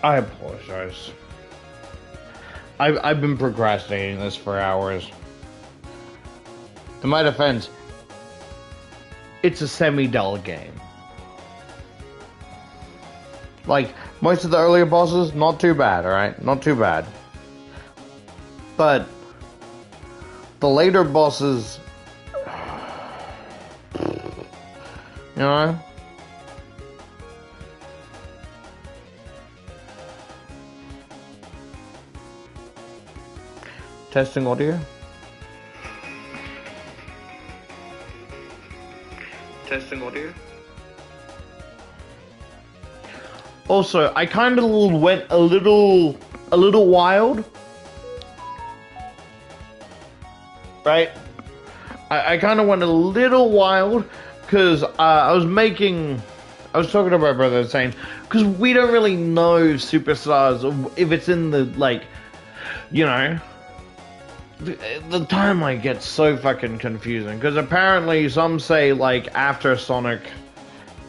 I apologize. I've been procrastinating this for hours. To my defense, it's a semi-dull game. Like, most of the earlier bosses, not too bad, alright? Not too bad. But the later bosses, you know? Testing audio. Testing audio. Also, I kind of went a little wild, right? I kind of went a little wild because I was talking to my brother saying, because we don't really know Superstars, if it's in the, like, you know, the timeline gets so fucking confusing, because apparently some say, like, after Sonic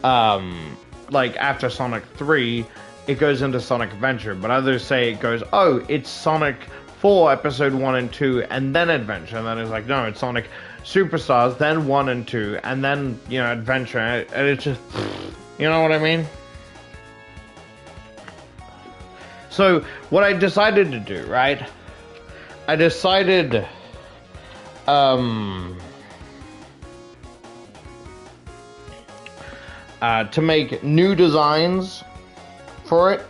3, it goes into Sonic Adventure, but others say it goes, oh, it's Sonic 4, Episode 1 and 2, and then Adventure, and then it's like, no, it's Sonic Superstars, then 1 and 2, and then, you know, Adventure, and it's just, you know what I mean? So, what I decided to do, right? I decided, to make new designs for it,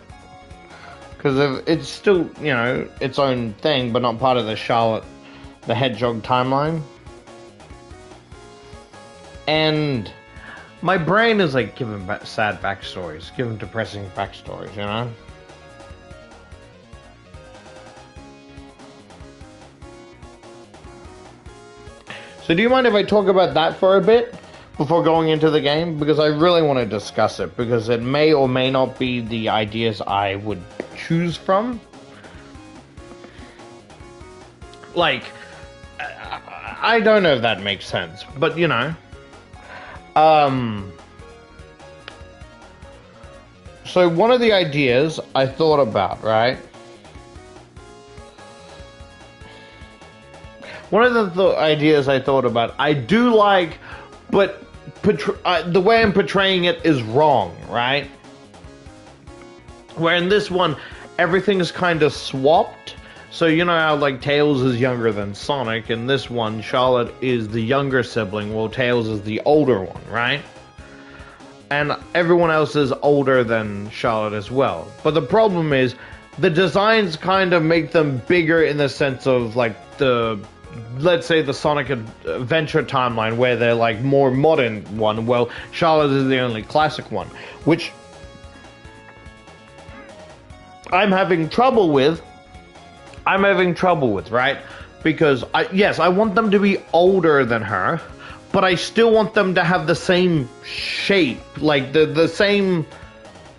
because it's still, you know, its own thing, but not part of the Charlotte the Hedgehog timeline. And my brain is like giving sad backstories, giving depressing backstories, you know? So do you mind if I talk about that for a bit before going into the game? Because I really want to discuss it, because it may or may not be the ideas I would choose from. Like, I don't know if that makes sense, but you know. So one of the ideas I thought about, right? One of the ideas I thought about, I do like, but the way I'm portraying it is wrong, right? Where in this one, everything is kind of swapped. So you know how, like, Tails is younger than Sonic, and this one, Charlotte is the younger sibling, while Tails is the older one, right? And everyone else is older than Charlotte as well. But the problem is, the designs kind of make them bigger in the sense of, like, let's say the Sonic Adventure timeline, where they're like more modern one. Well, Charlotte is the only classic one, which I'm having trouble with, right? Because I want them to be older than her, but I still want them to have the same shape, like the same,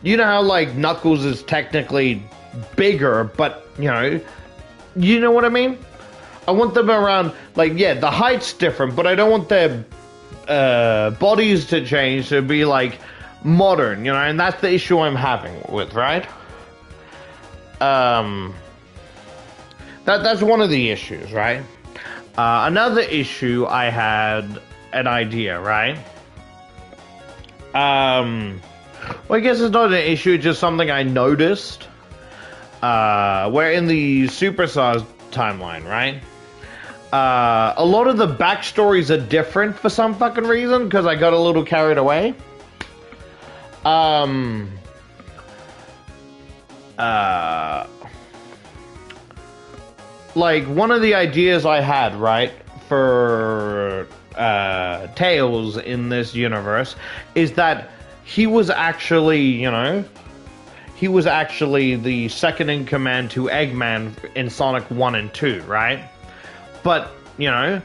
you know how, like, Knuckles is technically bigger, but you know what I mean? I want them around, like, yeah, the height's different, but I don't want their bodies to change to be, like, modern, you know, and that's the issue I'm having with, right? That's one of the issues, right? Another issue, I had an idea, right? Well, I guess it's not an issue, it's just something I noticed. Where in the Superstars timeline, right? A lot of the backstories are different for some fucking reason, because I got a little carried away. Like, one of the ideas I had, right, for Tails in this universe is that he was actually, you know, he was actually the second in command to Eggman in Sonic 1 and 2, right? But, you know,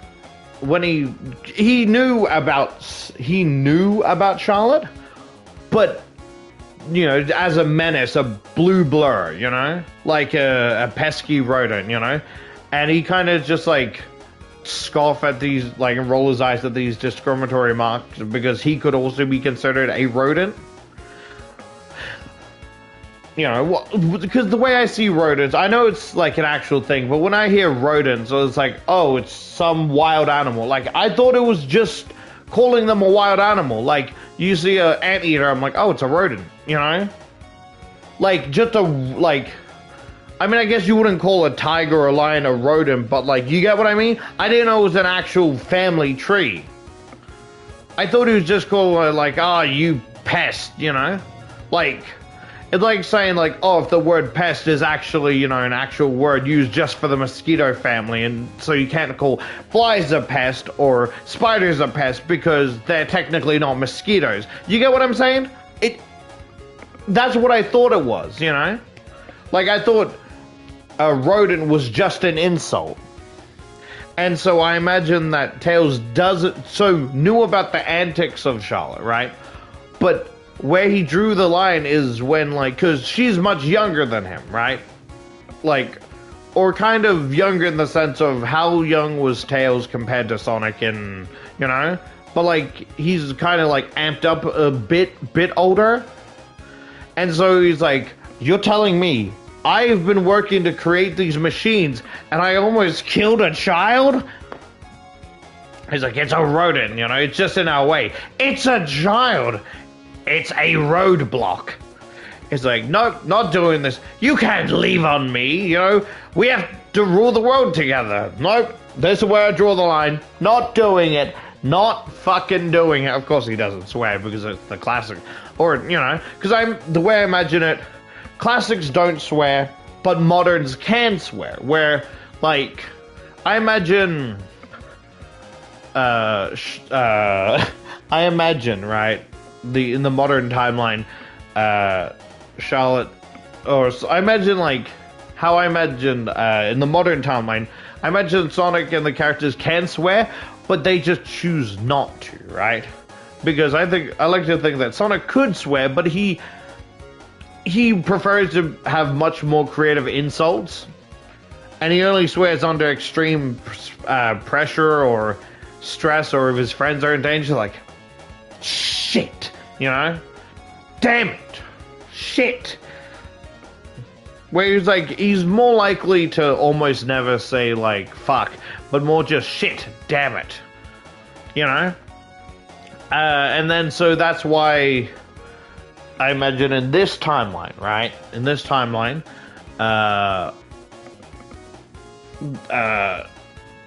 when he knew about Charlotte, but, you know, as a menace, a blue blur, you know, like a pesky rodent, you know, and he kind of just, like, scoff at these, like, and roll his eyes at these discriminatory remarks because he could also be considered a rodent. You know, because the way I see rodents, I know it's like an actual thing, but when I hear rodents, it's like, oh, it's some wild animal. Like, I thought it was just calling them a wild animal. Like, you see an anteater, I'm like, oh, it's a rodent, you know? Like, just a, like, I mean, I guess you wouldn't call a tiger or a lion a rodent, but, like, you get what I mean? I didn't know it was an actual family tree. I thought it was just called, like, ah, oh, you pest, you know? Like... It's like saying, like, oh, if the word pest is actually, you know, an actual word used just for the mosquito family, and so you can't call flies a pest or spiders a pest because they're technically not mosquitoes. You get what I'm saying? That's what I thought it was, you know? Like, I thought a rodent was just an insult. And so I imagine that Tails knew about the antics of Charlotte, right? But... where he drew the line is when, like, because she's much younger than him, right? Like, or kind of younger in the sense of how young was Tails compared to Sonic and, you know? But, like, he's kind of, like, amped up a bit older. And so he's like, you're telling me I've been working to create these machines and I almost killed a child? He's like, it's a rodent, you know? It's just in our way. It's a child! It's a roadblock. It's like, nope, not doing this. You can't leave on me, you know? We have to rule the world together. Nope, this is where I draw the line. Not doing it. Not fucking doing it. Of course he doesn't swear because it's the classic. Or, you know, because the way I imagine it, classics don't swear, but moderns can swear. Where, like, I imagine... I imagine, right? In the modern timeline, Charlotte, or I imagine like how I imagined in the modern timeline, I imagine Sonic and the characters can swear, but they just choose not to, right? Because I like to think that Sonic could swear, but he prefers to have much more creative insults, and he only swears under extreme pressure or stress, or if his friends are in danger, like shit. You know? Damn it! Shit! Where he's like, he's more likely to almost never say, like, fuck, but more just shit, damn it. You know? And then, so that's why I imagine in this timeline, right? In this timeline,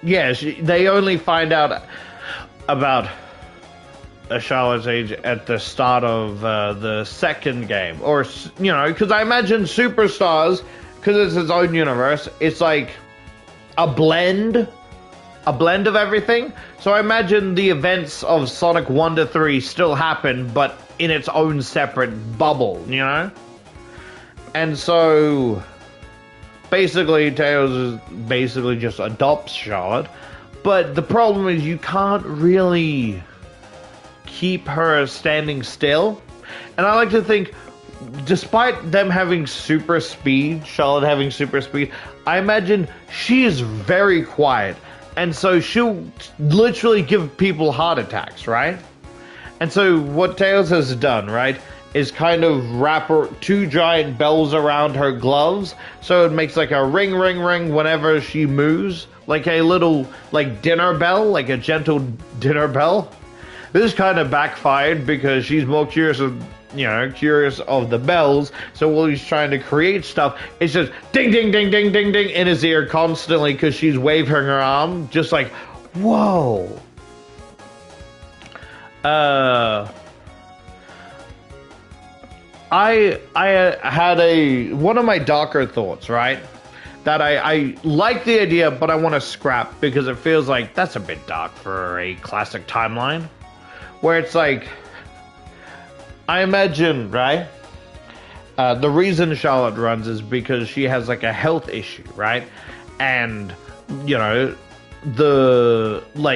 yeah, they only find out about Charlotte's age at the start of the second game, or, you know, because I imagine Superstars, because it's its own universe, it's like a blend of everything. So I imagine the events of Sonic 1 to 3 still happen, but in its own separate bubble, you know? And so basically Tails basically just adopts Charlotte, but the problem is you can't really keep her standing still. And I like to think, despite them having super speed, Charlotte having super speed, I imagine she is very quiet. And so she'll literally give people heart attacks, right? And so what Tails has done, right, is kind of wrap two giant bells around her gloves. So it makes like a ring, ring, ring whenever she moves. Like a little, like, dinner bell, like a gentle dinner bell. This kind of backfired because she's more curious of, you know, curious of the bells. So while he's trying to create stuff, it's just ding, ding, ding, ding, ding, ding in his ear constantly because she's waving her arm, just like, whoa. I had one of my darker thoughts, right? That I like the idea, but I want to scrap because it feels like that's a bit dark for a classic timeline. Where it's like, I imagine, right? The reason Charlotte runs is because she has like a health issue, right? And, you know,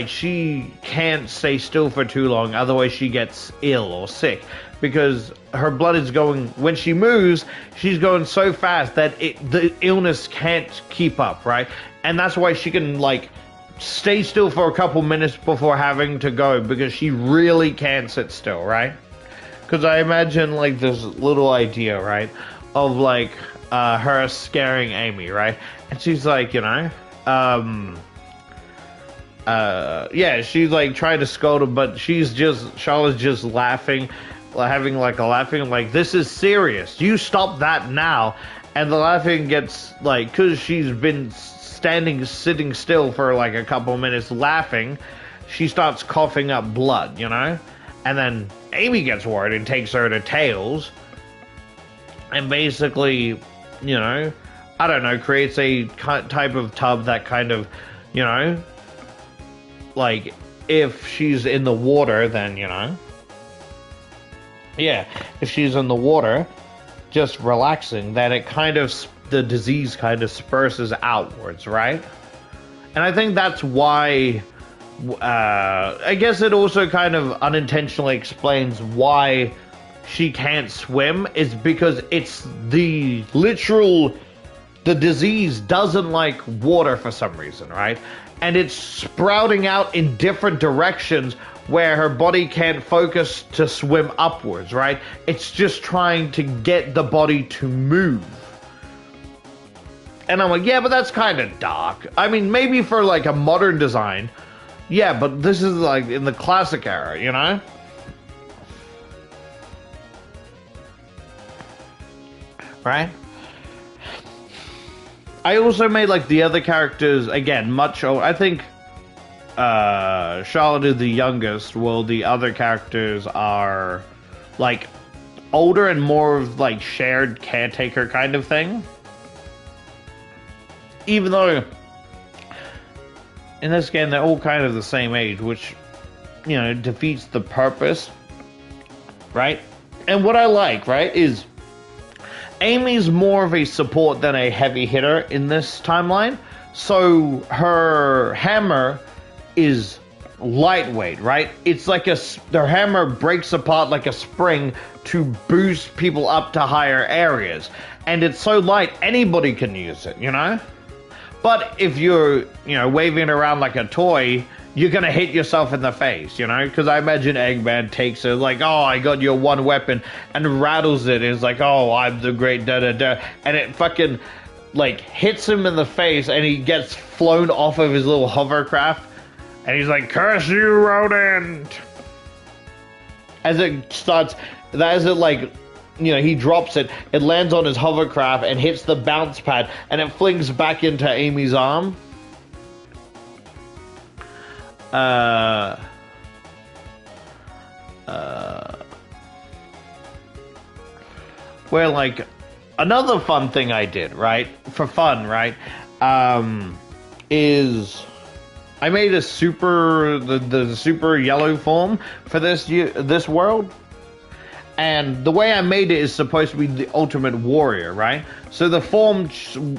she can't stay still for too long, otherwise she gets ill or sick. Because her blood is going, when she moves, she's going so fast that the illness can't keep up, right? And that's why she can, like, stay still for a couple minutes before having to go, because she really can't sit still, right? Because I imagine, like, this little idea, right? of like her scaring Amy, right? And she's like, yeah, she's like trying to scold him, but Charlotte's just laughing, having like a laughing, like, this is serious. You stop that now. And the laughing gets like, because she's been sitting still for like a couple minutes laughing, she starts coughing up blood, and then Amy gets worried and takes her to Tails, and basically, I don't know, creates a type of tub that kind of, like, if she's in the water, then, yeah, if she's in the water, just relaxing, then it kind of, the disease kind of disperses outwards, right? And I think that's why, I guess it also kind of unintentionally explains why she can't swim, is because it's the disease doesn't like water for some reason, right? And it's sprouting out in different directions where her body can't focus to swim upwards, right? It's just trying to get the body to move. And I'm like, yeah, but that's kind of dark. I mean, maybe for like a modern design, yeah, but this is like in the classic era, Right? I also made like the other characters, again, much older. I think Charlotte is the youngest, while the other characters are like older and more of like shared caretaker kind of thing. Even though in this game they're all kind of the same age, which, defeats the purpose, right? And what I like, right, is Amy's more of a support than a heavy hitter in this timeline. So her hammer is lightweight, right? It's like their hammer breaks apart like a spring to boost people up to higher areas. And it's so light, anybody can use it, But if you're, waving it around like a toy, you're going to hit yourself in the face, Because I imagine Eggman takes it like, oh, I got your one weapon, and rattles it. And it's like, oh, I'm the great da-da-da. And it fucking, like, hits him in the face, and he gets flown off of his little hovercraft. And he's like, curse you, rodent! As it like, he drops it, it lands on his hovercraft and hits the bounce pad, and it flings back into Amy's arm. Where, like, another fun thing I did, right, for fun, right, is I made the super yellow form for this world. And the way I made it is supposed to be the ultimate warrior, right? So the form,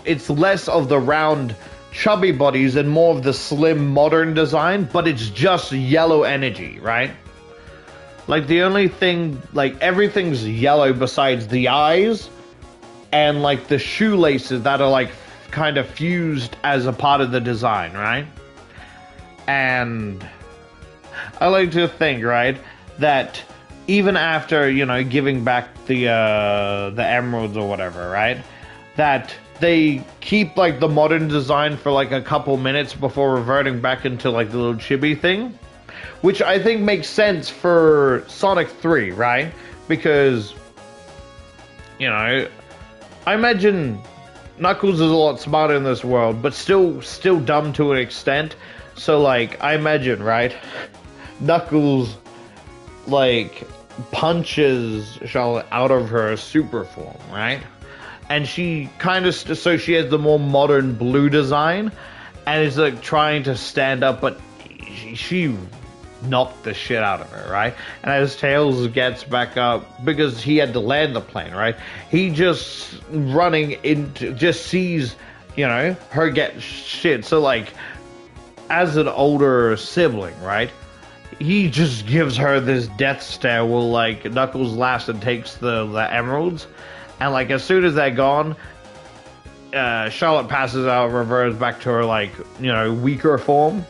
it's less of the round, chubby bodies and more of the slim, modern design, but it's just yellow energy, right? Like, the only thing, like, everything's yellow besides the eyes and, like, the shoelaces that are, like, kind of fused as a part of the design, right? And I like to think, right, that even after, giving back the emeralds or whatever, right, that they keep, like, the modern design for, like, a couple minutes before reverting back into, like, the little chibi thing, which I think makes sense for Sonic 3, right? Because, I imagine Knuckles is a lot smarter in this world, but still dumb to an extent. So, like, I imagine, right, Knuckles, like, punches Charlotte out of her super form, right? And she kind of, so she has the more modern blue design, and is, like, trying to stand up, but she knocked the shit out of her, right? And as Tails gets back up, because he had to land the plane, right? He just sees, her get shit. So, like, as an older sibling, right, he just gives her this death stare while, like, Knuckles laughs and takes the emeralds. And, like, as soon as they're gone, Charlotte passes out, reverts back to her, like, weaker form.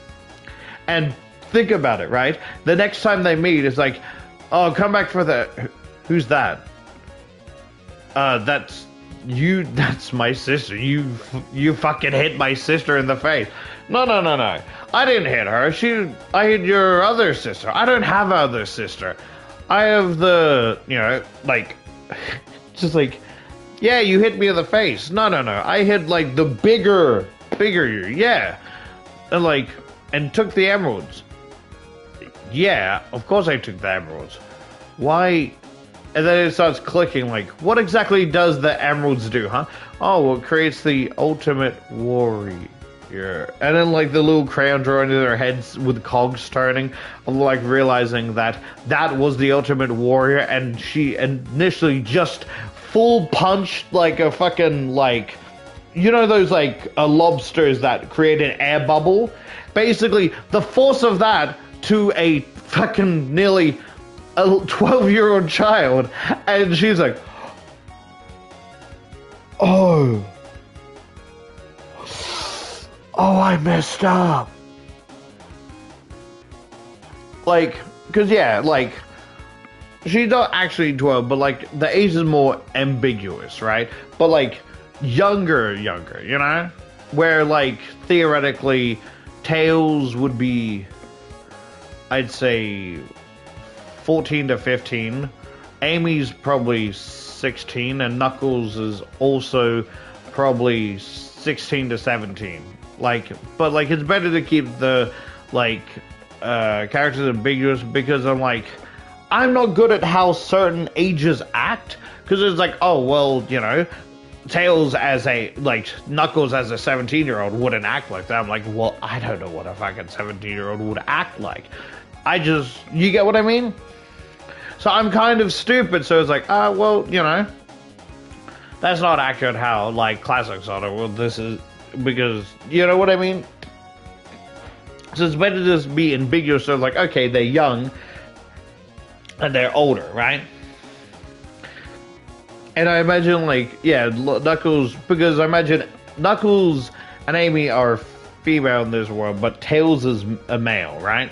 And think about it, right? The next time they meet, it's like, oh, come back for the... Who's that? That's that's my sister. You fucking hit my sister in the face. No. I didn't hit her. I hit your other sister. I don't have other sister. I have the, like, just like, yeah, you hit me in the face. No. I hit, like, the bigger you, yeah. And took the emeralds. Yeah, of course I took the emeralds. Why? And then it starts clicking, like, what exactly does the emeralds do, huh? Oh, well, it creates the ultimate warrior. And then, like, the little crayon drawing to their heads with cogs turning, like, realizing that was the ultimate warrior, and she initially just full punched, like, a fucking, like, those, like, lobsters that create an air bubble? Basically, the force of that to a fucking nearly a 12-year-old child, and she's like, oh, I messed up. Like, because, yeah, like, she's not actually 12, but, like, the age is more ambiguous, right? But, like, younger, where, like, theoretically, Tails would be, I'd say, 14 to 15. Amy's probably 16, and Knuckles is also probably 16 to 17. Like, but, like, it's better to keep the, like, characters ambiguous, because I'm not good at how certain ages act, because it's like, oh, well, Tails as Knuckles as a 17-year-old wouldn't act like that. I'm like, well, I don't know what a fucking 17-year-old would act like. You get what I mean? So I'm kind of stupid, so it's like, well, that's not accurate how, like, classics are. Well, this is, because, you know what I mean? So it's better to just be ambiguous, so like, okay, they're young, and they're older, right? And I imagine, like, yeah, Knuckles, because I imagine Knuckles and Amy are female in this world, but Tails is a male, right?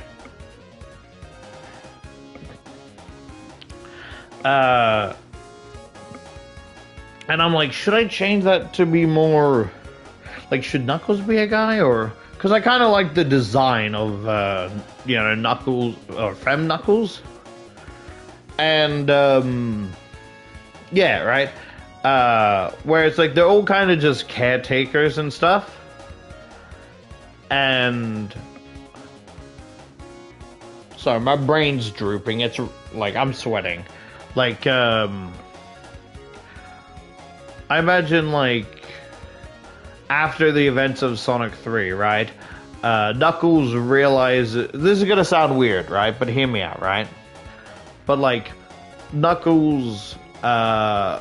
And I'm like, should I change that to be more, like, should Knuckles be a guy, or, because I kind of like the design of, Knuckles, or Fem Knuckles, and, yeah, right, where it's like, they're all kind of just caretakers and stuff, and, sorry, my brain's drooping, it's, like, I'm sweating. Like, I imagine, like, after the events of Sonic 3, right? Knuckles realizes, this is gonna sound weird, right? But hear me out, right? But, like, Knuckles, the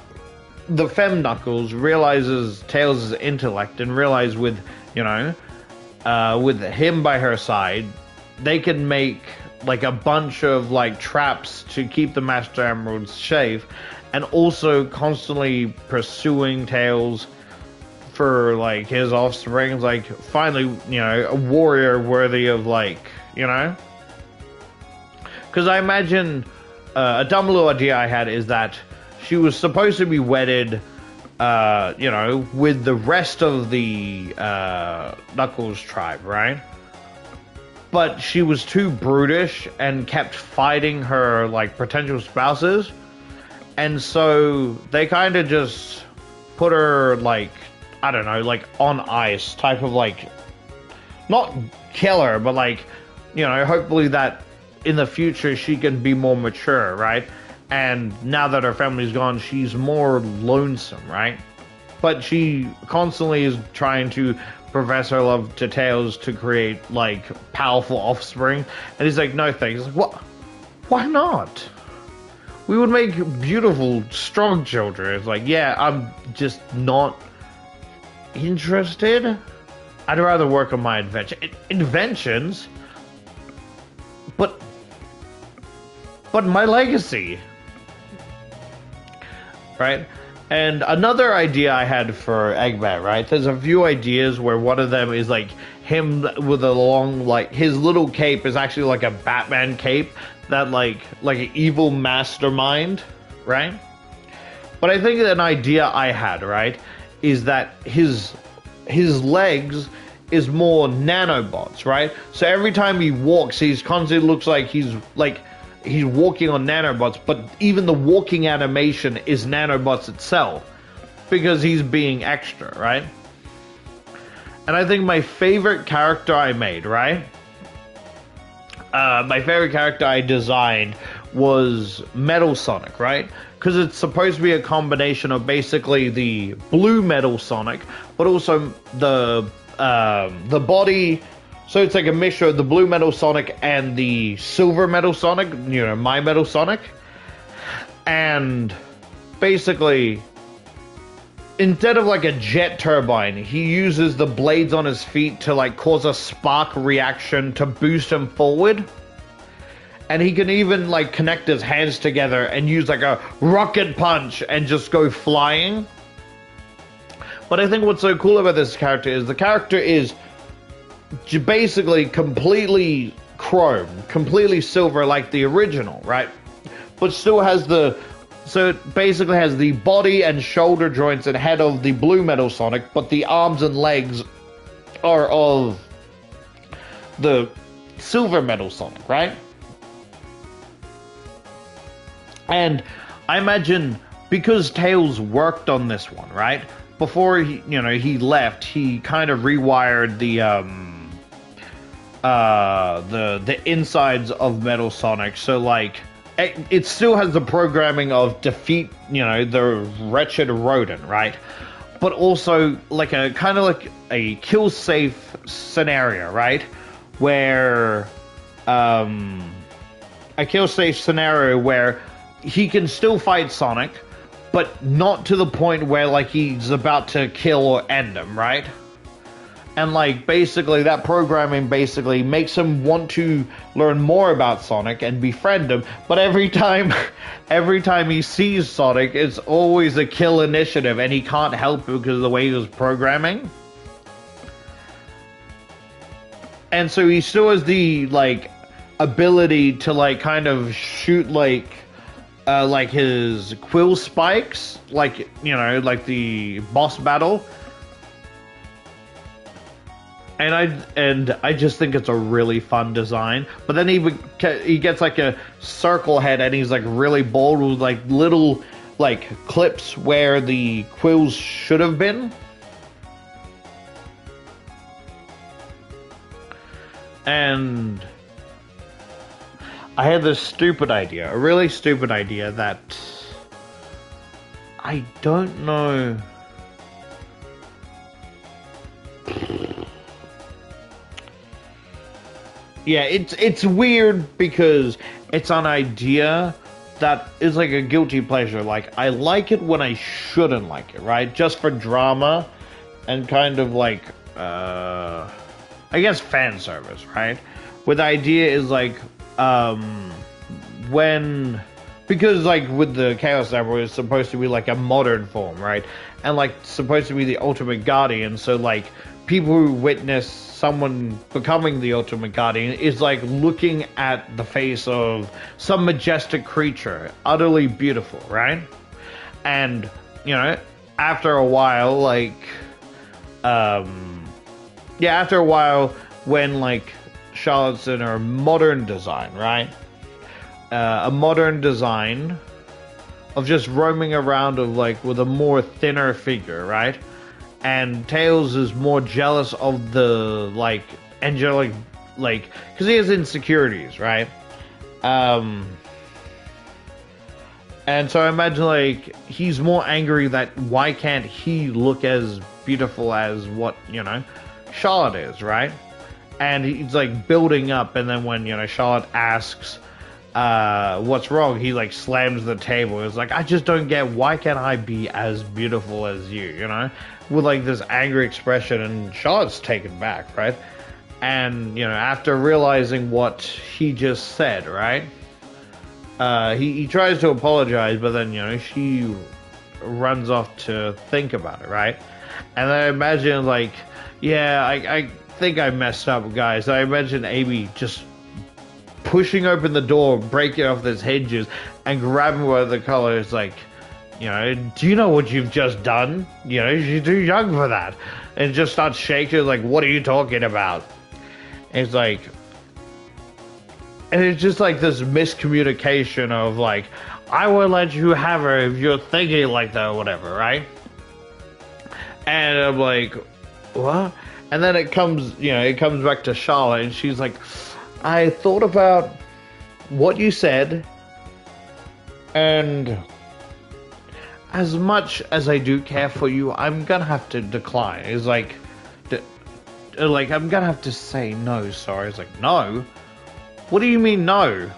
Fem Knuckles realizes Tails' intellect, and realize with him by her side, they can make, like, a bunch of, like, traps to keep the Master Emeralds safe, and also constantly pursuing Tails for, like, his offspring, like, finally, a warrior worthy of, like, because I imagine, a dumb little idea I had is that she was supposed to be wedded, with the rest of the, Knuckles tribe, right? But she was too brutish and kept fighting her, like, potential spouses. And so they kind of just put her, like, I don't know, like, on ice, type of, like, not kill her, but, like, hopefully that in the future she can be more mature, right? And now that her family's gone, she's more lonesome, right? But she constantly is trying to profess her love to Tails to create, like, powerful offspring. And he's like, no thanks. Like, what? Why not? We would make beautiful, strong children. It's like, yeah, I'm just not interested. I'd rather work on my inventions. But my legacy. Right? And another idea I had for Eggman, right? There's a few ideas where one of them is, like, him with a long, like, his little cape is actually like a Batman cape that, like an evil mastermind, right? But I think an idea I had, right, is that his legs is more nanobots, right? So every time he walks, he's constantly looks like he's walking on nanobots, but even the walking animation is nanobots itself because he's being extra, right? And I think my favorite character I made, right? My favorite character I designed was Metal Sonic, right? Because it's supposed to be a combination of basically the blue Metal Sonic, but also the body. So it's like a mixture of the blue Metal Sonic and the silver Metal Sonic, you know, my Metal Sonic. And basically, instead of like a jet turbine, he uses the blades on his feet to like cause a spark reaction to boost him forward. And he can even like connect his hands together and use like a rocket punch and just go flying. But I think what's so cool about this character is the character is basically completely chrome, completely silver like the original, right? But still has so it basically has the body and shoulder joints and head of the blue Metal Sonic, but the arms and legs are of the silver Metal Sonic, right? And I imagine because Tails worked on this one, right? Before he left, he kind of rewired the insides of Metal Sonic, so like it still has the programming of defeat, the wretched rodent, right? But also like a kind of like a kill safe scenario, right? Where a kill safe scenario where he can still fight Sonic, but not to the point where like he's about to kill or end him, right? And like basically that programming basically makes him want to learn more about Sonic and befriend him, but every time he sees Sonic, it's always a kill initiative and he can't help it because of the way he was programming. And so he still has the like ability to like kind of shoot like his quill spikes, like like the boss battle. And I just think it's a really fun design. But then he gets like a circle head and he's like really bold with like little like clips where the quills should have been. And I had this stupid idea, a really stupid idea that I don't know. Yeah, it's weird because it's an idea that is like a guilty pleasure. Like, I like it when I shouldn't like it, right? Just for drama and kind of like, I guess fan service, right? Where the idea is like, because like with the Chaos Emerald, it's supposed to be like a modern form, right? And like supposed to be the ultimate guardian, so like people who witness someone becoming the ultimate guardian is like looking at the face of some majestic creature, utterly beautiful, right? And after a while, like after a while, when like Charlotte's in her modern design, right? A modern design of just roaming around of like with a more thinner figure, right? And Tails is more jealous of the like angelic, like, because he has insecurities, right? And so I imagine like he's more angry that why can't he look as beautiful as what Charlotte is, right? And he's like building up, and then when Charlotte asks what's wrong, he like slams the table. It's like, I just don't get, why can't I be as beautiful as you, with like this angry expression. And Charlotte's taken back, right? And after realizing what he just said, right, he tries to apologize, but then she runs off to think about it, right? And I imagine like, yeah, I think I messed up, guys. I imagine Amy just pushing open the door, breaking off those hinges, and grabbing one of the collars, like, do you know what you've just done? You're too young for that. And just starts shaking, like, what are you talking about? And it's like, and it's just like this miscommunication of like, I will let you have her if you're thinking like that or whatever, right? And I'm like, what? And then it comes back to Charlotte, and she's like, I thought about what you said, and as much as I do care for you, I'm gonna have to decline. It's like, I'm gonna have to say no, sorry. It's like, no? What do you mean no?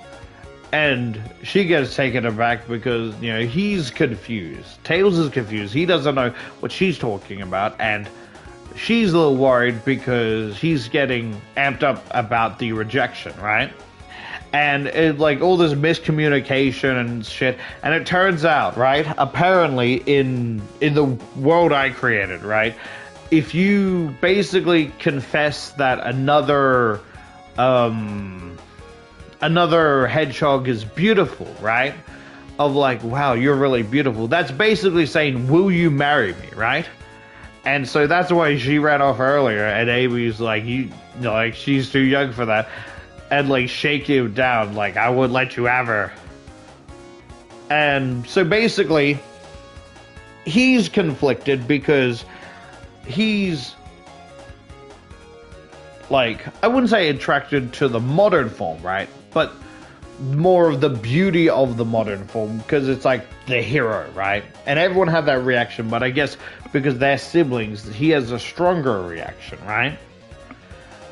And she gets taken aback because, he's confused. Tails is confused. He doesn't know what she's talking about, and she's a little worried because he's getting amped up about the rejection, right? And it, like, all this miscommunication and shit. And it turns out, right, apparently in the world I created, right, if you basically confess that another hedgehog is beautiful, right, of like, wow, you're really beautiful, that's basically saying, will you marry me, right? And so that's why she ran off earlier, and Amy's like, like, she's too young for that. And like shake you down, like, I would let you have her. And so basically, he's conflicted because he's like, I wouldn't say attracted to the modern form, right? But more of the beauty of the modern form, because it's like the hero, right? And everyone had that reaction, but I guess because they're siblings, he has a stronger reaction, right?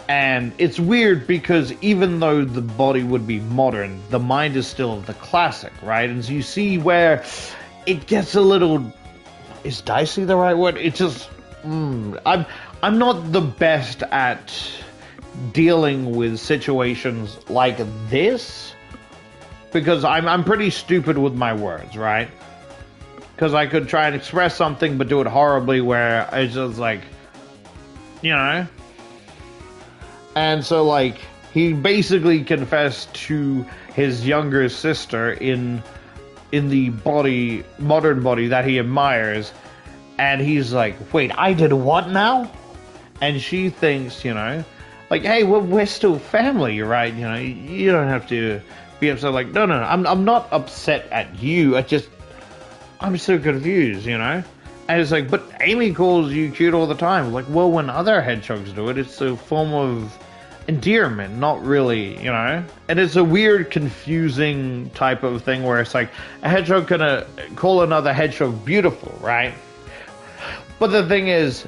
And it's weird because even though the body would be modern, the mind is still of the classic, right? And so you see where it gets a little, is dicey the right word? It's just, I'm not the best at dealing with situations like this, because I'm pretty stupid with my words, right? Because I could try and express something but do it horribly, where it's just like, And so, like, he basically confessed to his younger sister in the modern body that he admires, and he's like, wait, I did what now? And she thinks, like, hey, we're still family, right? You don't have to be upset. Like, no, I'm not upset at you. I'm so confused, And it's like, but Amy calls you cute all the time. Like, well, when other hedgehogs do it, it's a form of endearment, not really, And it's a weird, confusing type of thing where it's like, a hedgehog can call another hedgehog beautiful, right? But the thing is,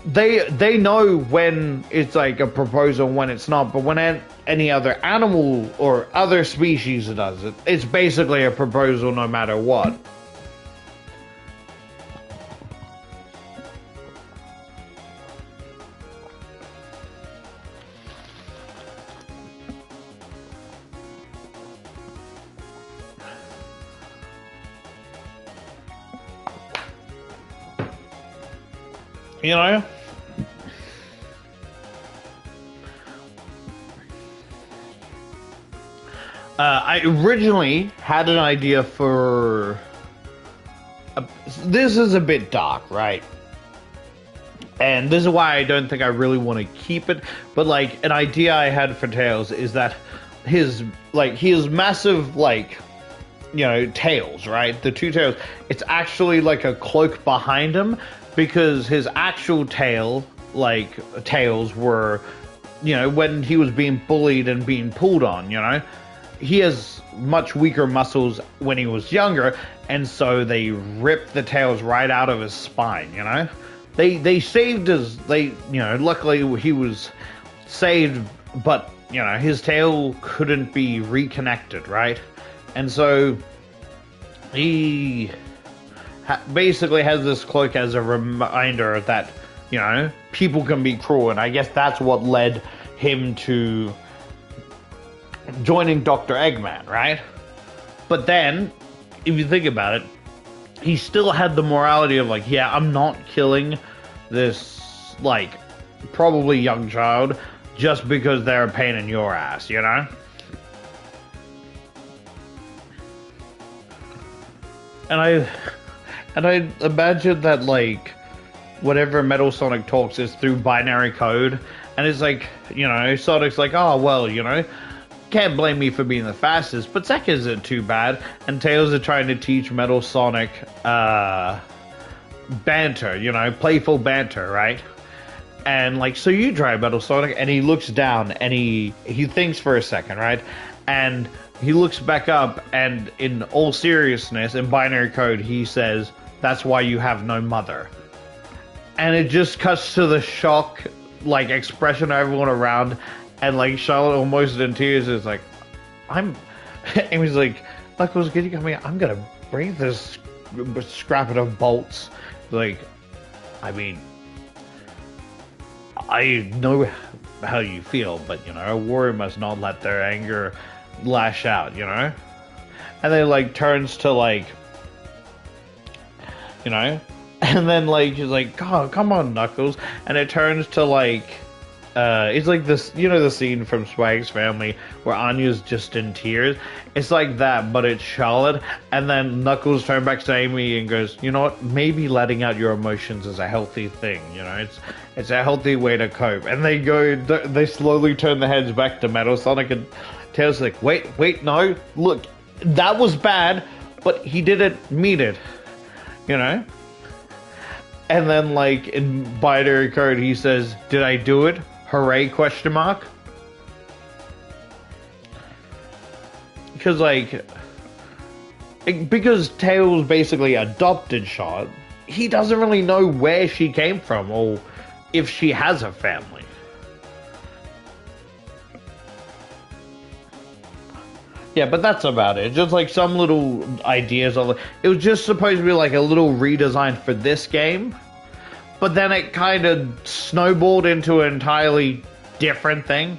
they know when it's like a proposal, when it's not. But when any other animal or other species does it, it's basically a proposal no matter what. I originally had an idea for... this is a bit dark, right? And this is why I don't think I really want to keep it. But, like, an idea I had for Tails is that his massive, like, tails, right? The two tails. It's actually like a cloak behind him, because his actual tails were, when he was being bullied and being pulled on, he has much weaker muscles when he was younger, and so they ripped the tails right out of his spine, They saved luckily he was saved, but, his tail couldn't be reconnected, right? And so he basically has this cloak as a reminder that, people can be cruel, and I guess that's what led him to joining Dr. Eggman, right? But then, if you think about it, he still had the morality of like, yeah, I'm not killing this, like, probably young child just because they're a pain in your ass, And I imagine that like whatever Metal Sonic talks is through binary code, and it's like, you know, Sonic's like, oh well, you know, can't blame me for being the fastest, but Zack isn't too bad. And Tails are trying to teach Metal Sonic banter, you know, playful banter, right? And like, so you drive Metal Sonic, and he looks down and he thinks for a second, right? And he looks back up, and in all seriousness, in binary code, he says, "That's why you have no mother." And it just cuts to the shock, like, expression of everyone around, and like Charlotte almost in tears is like, and he's like, Knuckles, can you come here? I'm gonna break this scrapping of bolts. Like, I mean, I know how you feel, but you know, a warrior must not let their anger lash out, you know? And then like turns to like, you know, and then like he's like, God, come on, Knuckles. And it turns to like it's like this, you know, the scene from Swag's Family where Anya's just in tears. It's like that, but it's Charlotte. And then Knuckles turns back to Amy and goes, you know what? Maybe letting out your emotions is a healthy thing. You know, it's a healthy way to cope. And they slowly turn their heads back to Metal Sonic, and Tails like, wait, no, look, that was bad, but he didn't mean it. You know. And then like in binary code, he says, "Did I do it? Hooray!" Question mark. Because like, because Tails basically adopted Charlotte, he doesn't really know where she came from or if she has a family. Yeah, but that's about it. Just like some little ideas. It was just supposed to be like a little redesign for this game, but then it kind of snowballed into an entirely different thing.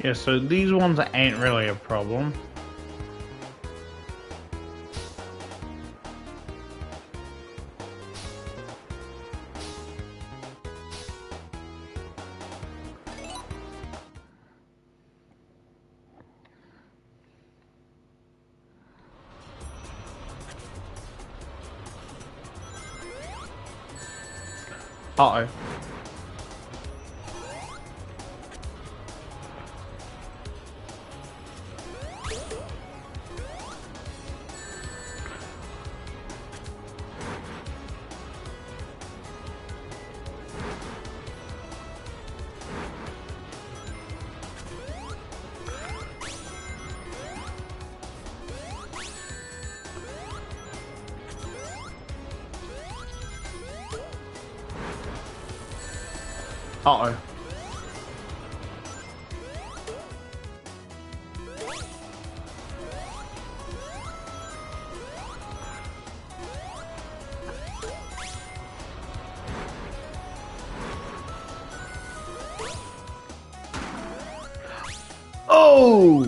Yeah, so these ones ain't really a problem. Uh-oh. Uh-oh. Oh!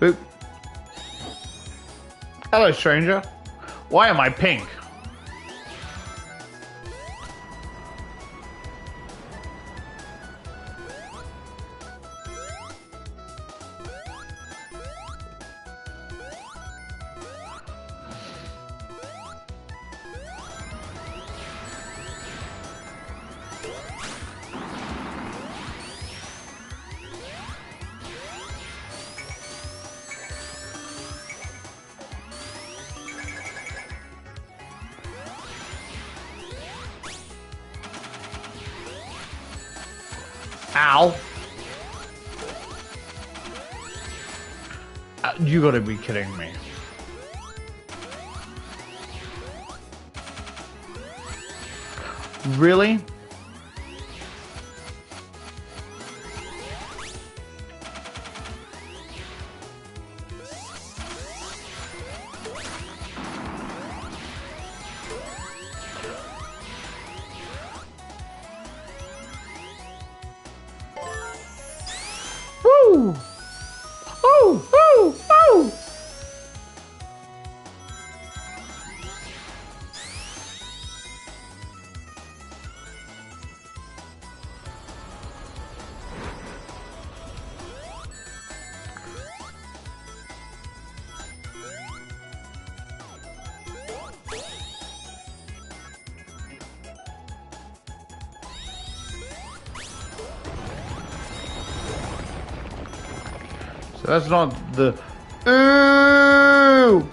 Boop. Hello, stranger. Why am I pink? Ow. You gotta be kidding me. Really? Woo! Oh, oh, oh! So that's not the... Ooh!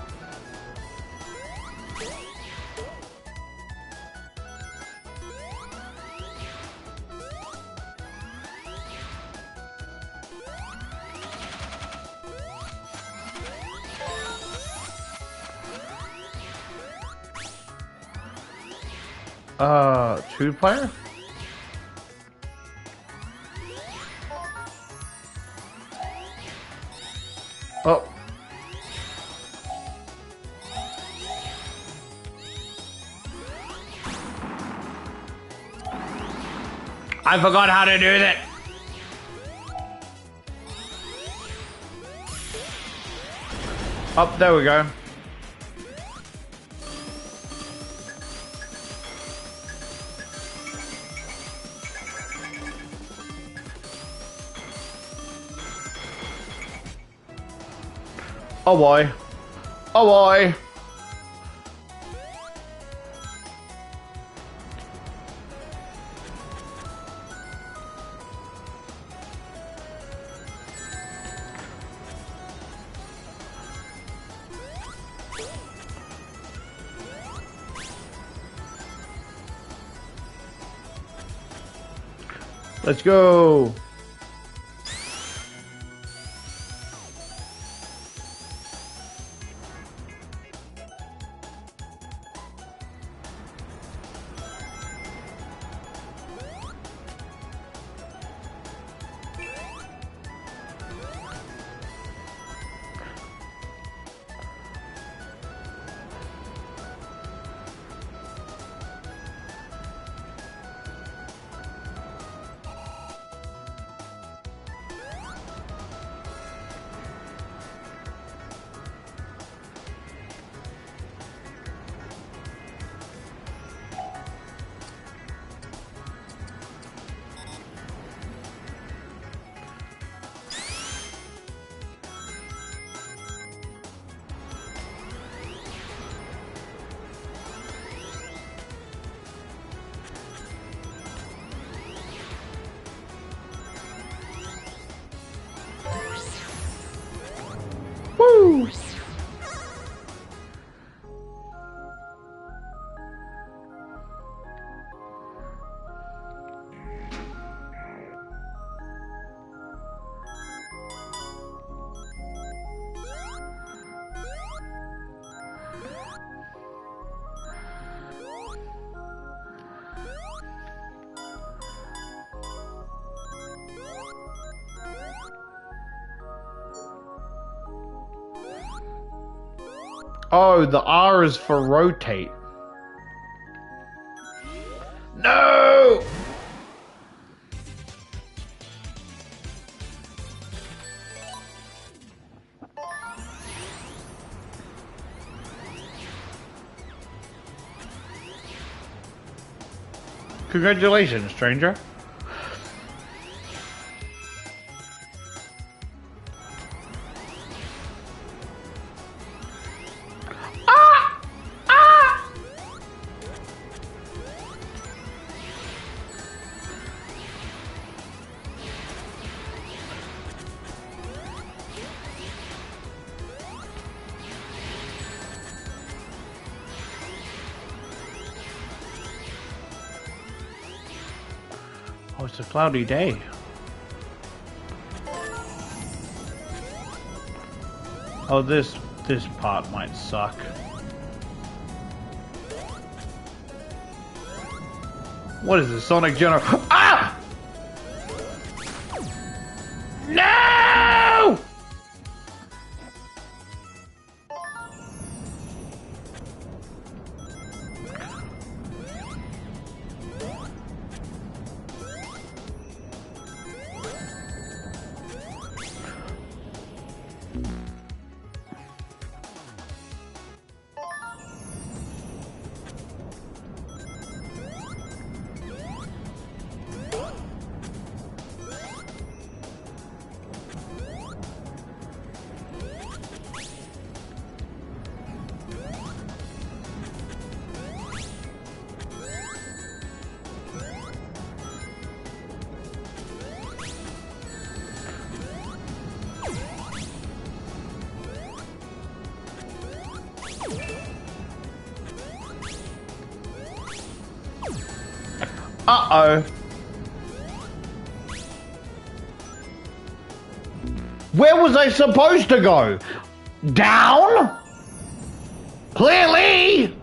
Two player? Oh. I forgot how to do that. Oh, there we go. Oh boy. Oh boy. Let's go. Woo! Oh, the R is for rotate. No! Congratulations, stranger. Oh, it's a cloudy day. Oh, this part might suck. What is this, Sonic General? Ah! No! Uh-oh. Where was I supposed to go? Down? Clearly!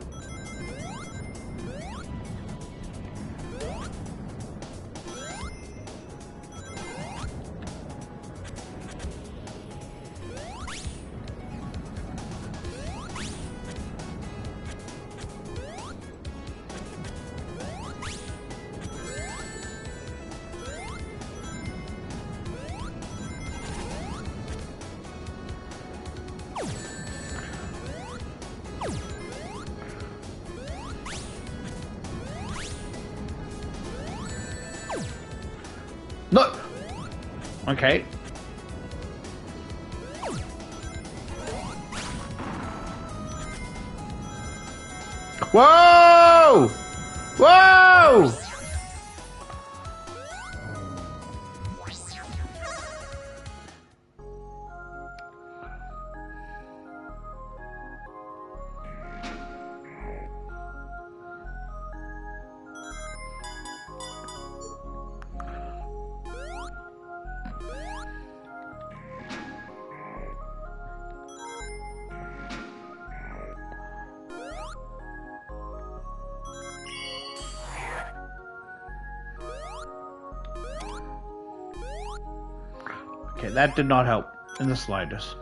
No! Okay. Whoa! Whoa! Okay, that did not help in the slightest.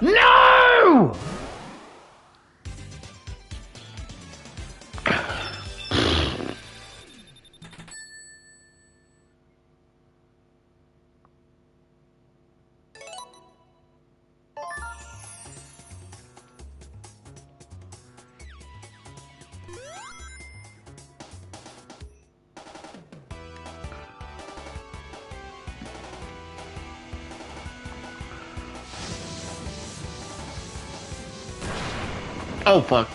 No! Oh, fuck.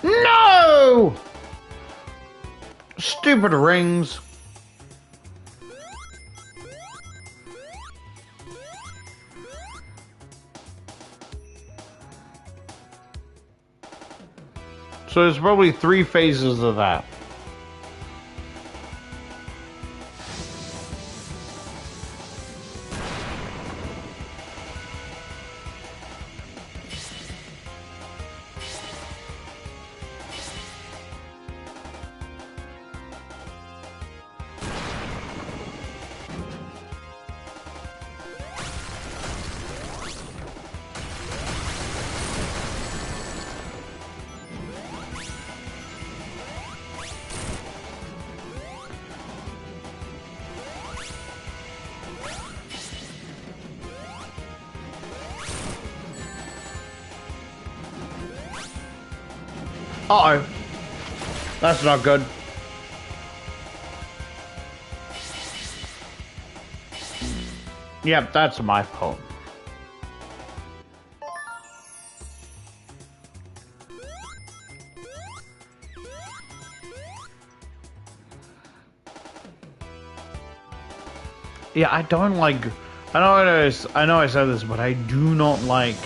No! Stupid rings. So there's probably 3 phases of that. Uh-oh. That's not good. Yep, that's my fault. Yeah, I don't like... I know I said this, but I do not like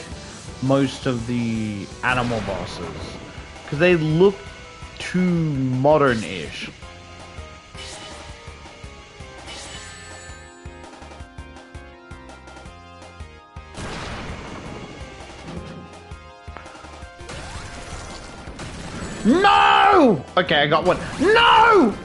most of the animal bosses. Because they look too modern-ish. No! Okay, I got one. No!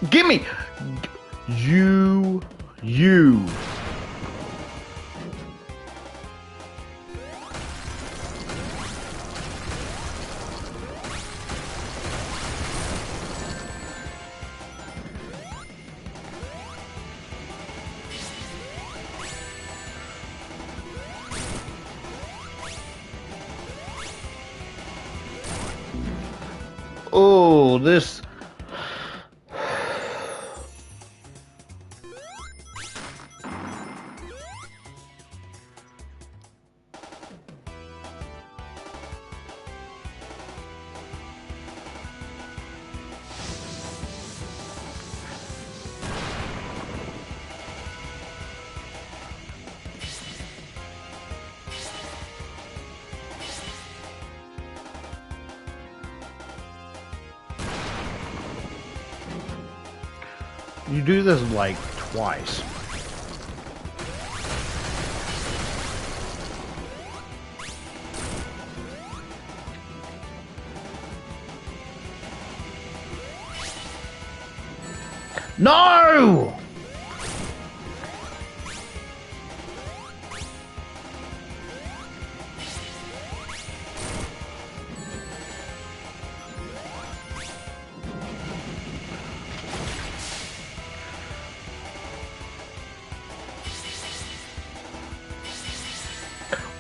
Gimme! You. Oh, this... You do this like twice. No!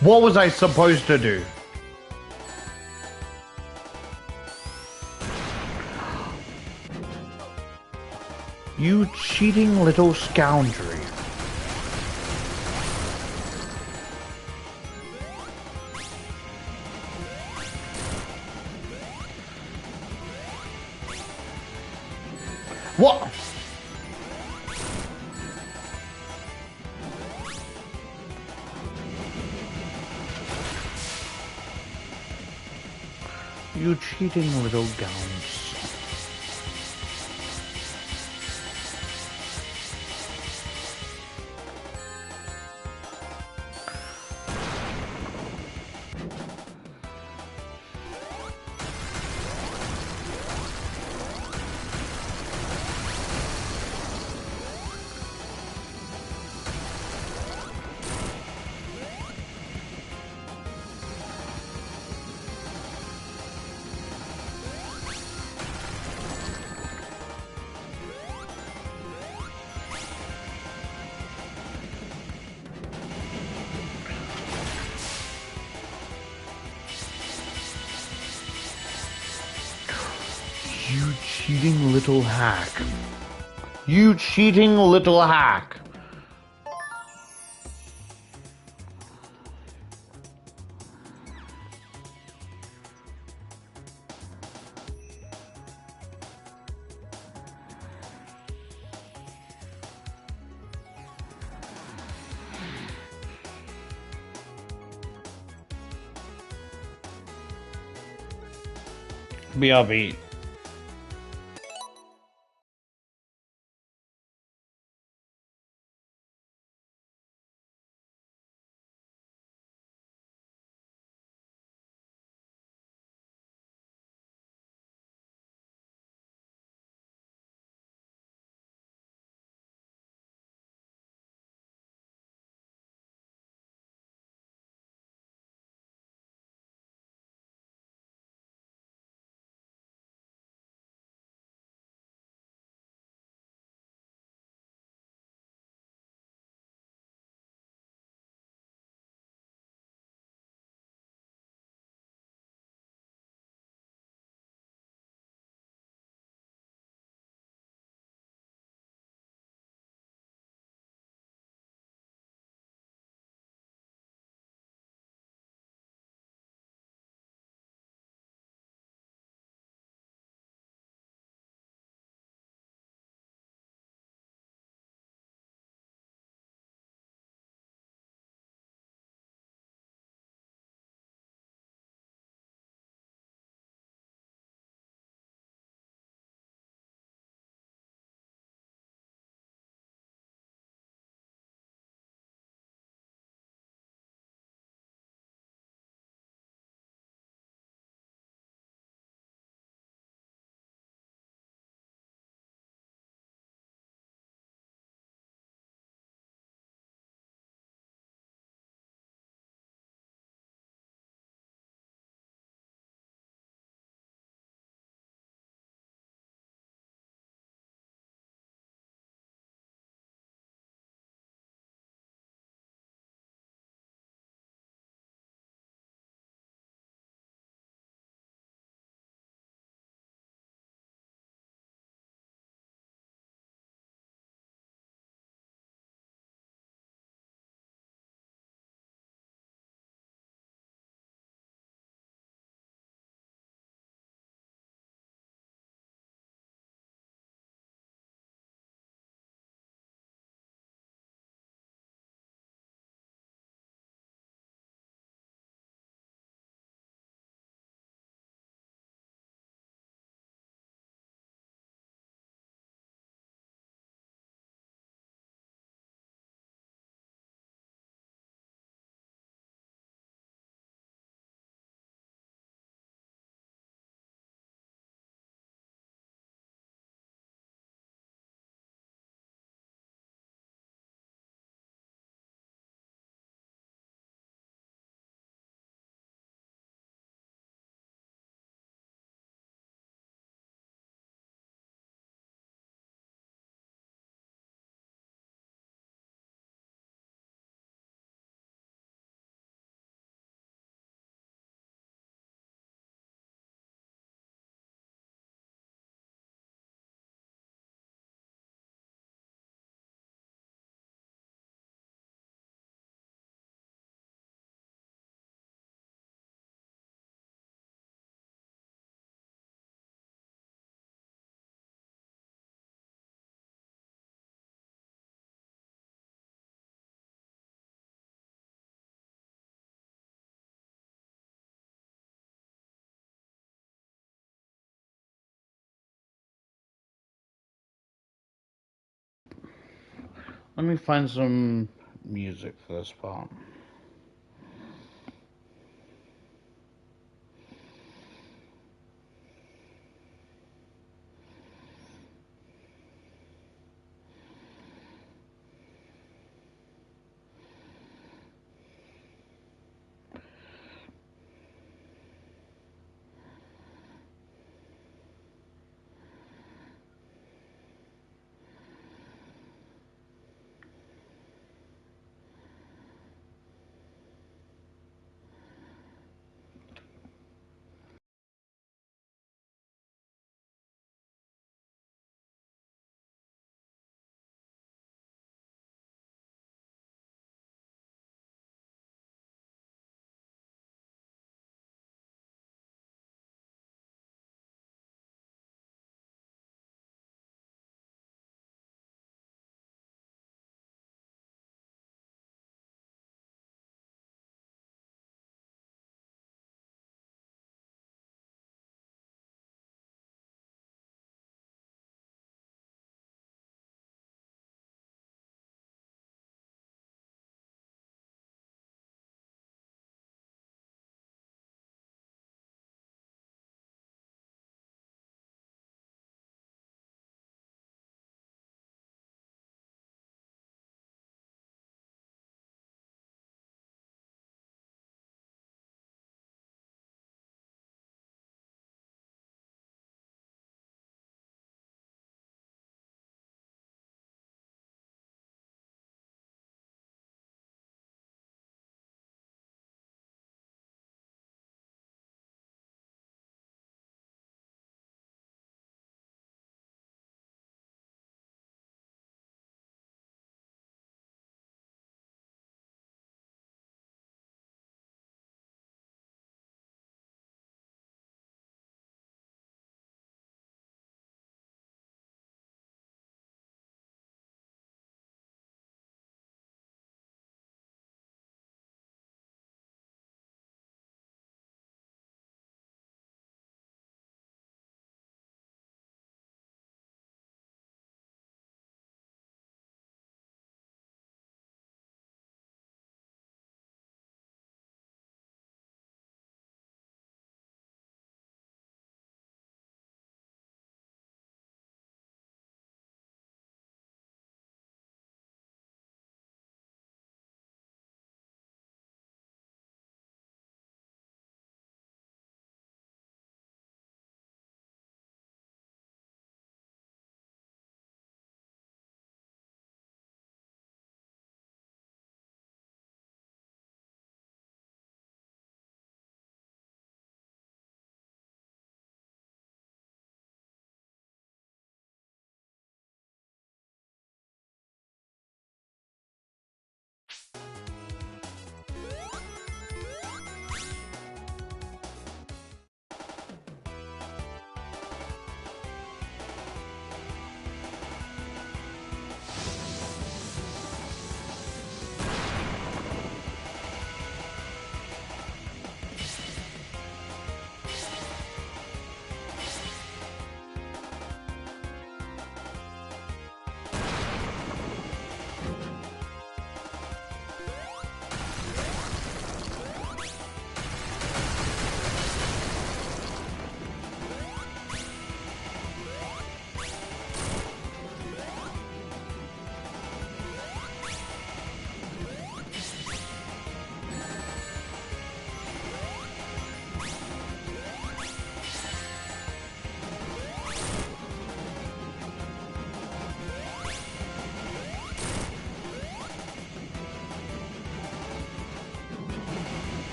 What was I supposed to do? You cheating little scoundrel. What? You cheating little gowns. cheating little hack. You cheating little hack. BRB. Let me find some music for this part.